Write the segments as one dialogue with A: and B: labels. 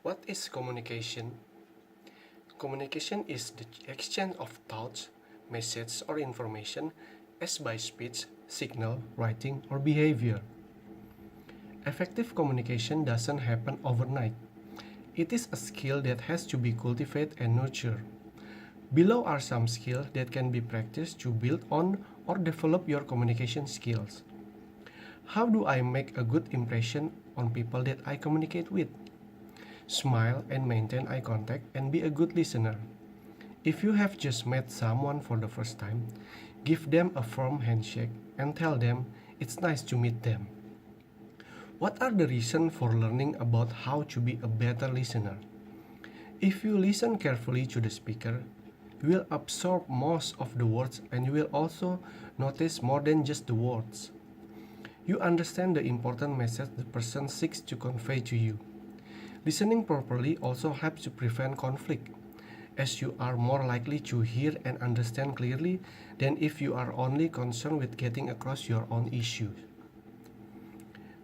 A: What is communication? Communication is the exchange of thoughts, messages, or information as by speech, signal, writing, or behavior. Effective communication doesn't happen overnight. It is a skill that has to be cultivated and nurtured. Below are some skills that can be practiced to build on or develop your communication skills. How do I make a good impression on people that I communicate with? Smile and maintain eye contact and be a good listener. If you have just met someone for the first time, give them a firm handshake and tell them it's nice to meet them. What are the reasons for learning about how to be a better listener? If you listen carefully to the speaker, you will absorb most of the words and you will also notice more than just the words. You understand the important message the person seeks to convey to you. Listening properly also helps to prevent conflict, as you are more likely to hear and understand clearly than if you are only concerned with getting across your own issues.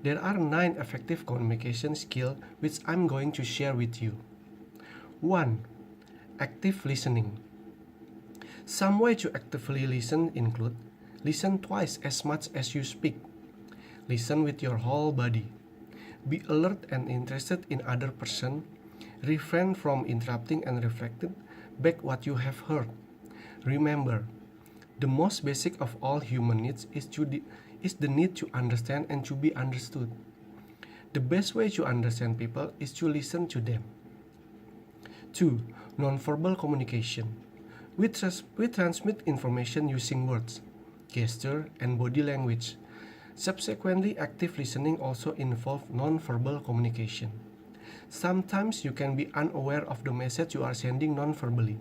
A: There are 9 effective communication skills which I'm going to share with you. 1. Active listening. Some way to actively listen include: listen twice as much as you speak. Listen with your whole body. Be alert and interested in other person. Refrain from interrupting and reflecting back what you have heard. Remember, the most basic of all human needs is the need to understand and to be understood. The best way to understand people is to listen to them. 2. Nonverbal communication. We transmit information using words, gesture, and body language. Subsequently, active listening also involves nonverbal communication. Sometimes you can be unaware of the message you are sending nonverbally.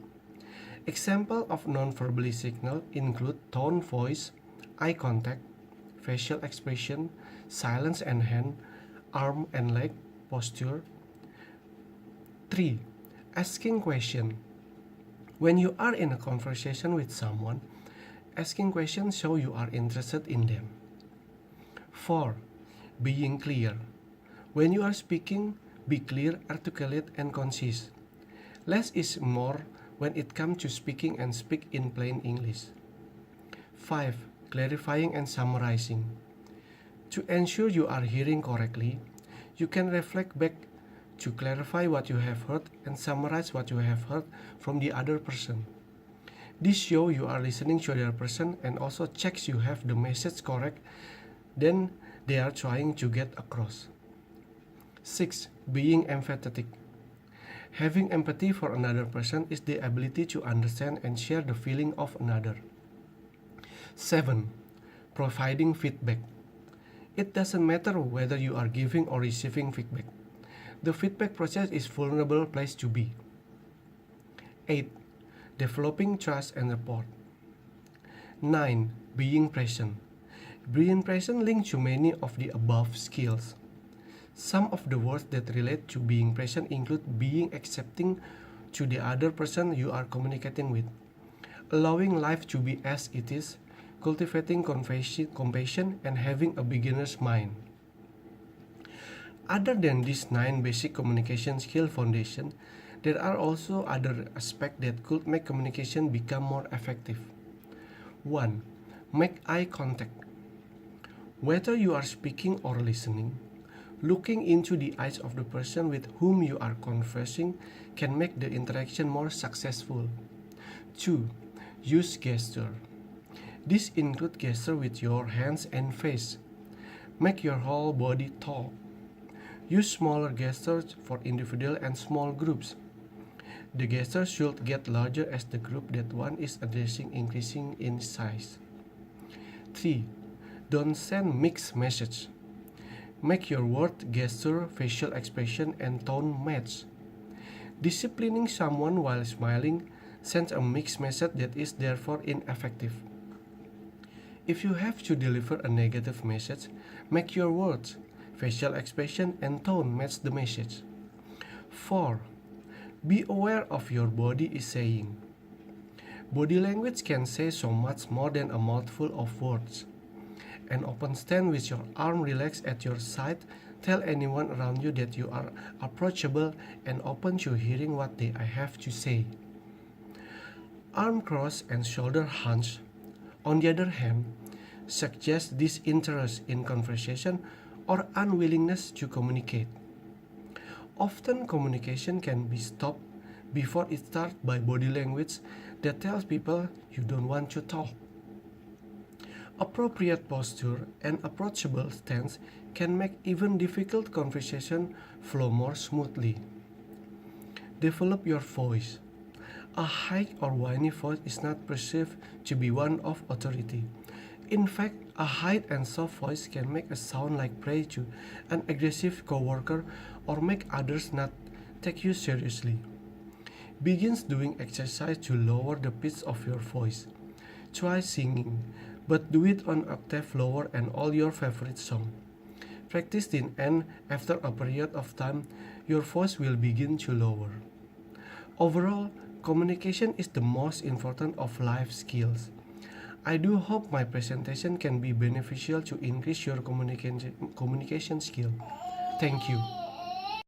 A: Examples of nonverbal signals include tone voice, eye contact, facial expression, silence and hand, arm and leg posture. 3. Asking questions. When you are in a conversation with someone, asking questions shows you are interested in them. 4. Being clear. When you are speaking, be clear, articulate, and concise. Less is more when it comes to speaking, and speak in plain English. 5. Clarifying and summarizing. To ensure you are hearing correctly, you can reflect back to clarify what you have heard and summarize what you have heard from the other person. This shows you are listening to the other person and also checks you have the message correct then they are trying to get across. 6. Being empathetic. Having empathy for another person is the ability to understand and share the feeling of another. 7. Providing feedback. It doesn't matter whether you are giving or receiving feedback. The feedback process is a vulnerable place to be. 8. Developing trust and rapport. 9. Being present. Being present links to many of the above skills. Some of the words that relate to being present include being accepting to the other person you are communicating with, allowing life to be as it is, cultivating compassion, and having a beginner's mind. Other than these 9 basic communication skill foundation, there are also other aspects that could make communication become more effective. 1. Make eye contact. Whether you are speaking or listening, looking into the eyes of the person with whom you are conversing can make the interaction more successful. 2. Use gesture. This includes gesture with your hands and face. Make your whole body talk. Use smaller gestures for individual and small groups. The gesture should get larger as the group that one is addressing increasing in size. 3. Don't send mixed messages. Make your word, gesture, facial expression, and tone match. Disciplining someone while smiling sends a mixed message that is therefore ineffective. If you have to deliver a negative message, make your words, facial expression, and tone match the message. 4. Be aware of your body is saying. Body language can say so much more than a mouthful of words. An open stand with your arm relaxed at your side Tell anyone around you that you are approachable and open to hearing what they have to say. Arm crossed and shoulder hunched, on the other hand, suggest disinterest in conversation or unwillingness to communicate. Often communication can be stopped before it starts by body language that tells people you don't want to talk. Appropriate posture and approachable stance can make even difficult conversation flow more smoothly. Develop your voice. A high or whiny voice is not perceived to be one of authority. In fact, a high and soft voice can make us sound like prey to an aggressive coworker or make others not take you seriously. Begin doing exercise to lower the pitch of your voice. Try singing, but do it on octave lower and all your favorite song. Practice it, and after a period of time, your voice will begin to lower. Overall, communication is the most important of life skills. I do hope my presentation can be beneficial to increase your communication skill. Thank you.